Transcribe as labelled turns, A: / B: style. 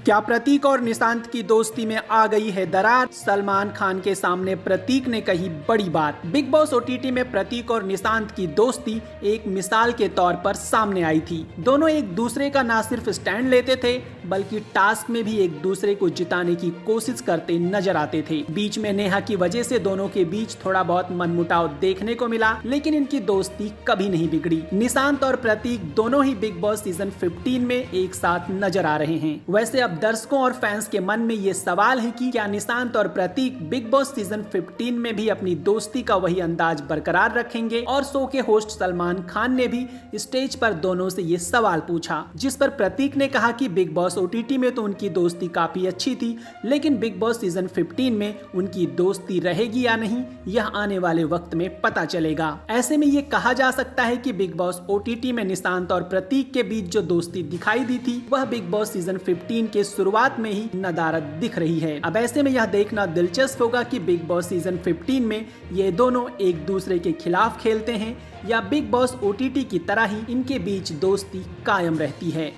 A: क्या प्रतीक और निशांत की दोस्ती में आ गई है दरार? सलमान खान के सामने प्रतीक ने कही बड़ी बात। बिग बॉस ओटीटी में प्रतीक और निशांत की दोस्ती एक मिसाल के तौर पर सामने आई थी। दोनों एक दूसरे का ना सिर्फ स्टैंड लेते थे बल्कि टास्क में भी एक दूसरे को जिताने की कोशिश करते नजर आते थे। बीच में नेहा की वजह से दोनों के बीच थोड़ा बहुत मनमुटाव देखने को मिला, लेकिन इनकी दोस्ती कभी नहीं बिगड़ी। निशांत और प्रतीक दोनों ही बिग बॉस सीजन 15 में एक साथ नजर आ रहे हैं। वैसे अब दर्शकों और फैंस के मन में ये सवाल है कि क्या निशांत और प्रतीक बिग बॉस सीजन 15 में भी अपनी दोस्ती का वही अंदाज बरकरार रखेंगे? और शो के होस्ट सलमान खान ने भी स्टेज पर दोनों से ये सवाल पूछा, जिस पर प्रतीक ने कहा कि बिग बॉस ओटीटी में तो उनकी दोस्ती काफी अच्छी थी, लेकिन बिग बॉस सीजन 15 में उनकी दोस्ती रहेगी या नहीं, यह आने वाले वक्त में पता चलेगा। ऐसे में ये कहा जा सकता है कि बिग बॉस ओटीटी में निशांत और प्रतीक के बीच जो दोस्ती दिखाई दी थी वह बिग बॉस सीजन 15 के शुरुआत में ही नदारद दिख रही है। अब ऐसे में यह देखना दिलचस्प होगा कि बिग बॉस सीजन 15 में ये दोनों एक दूसरे के खिलाफ खेलते हैं या बिग बॉस ओटीटी की तरह ही इनके बीच दोस्ती कायम रहती है।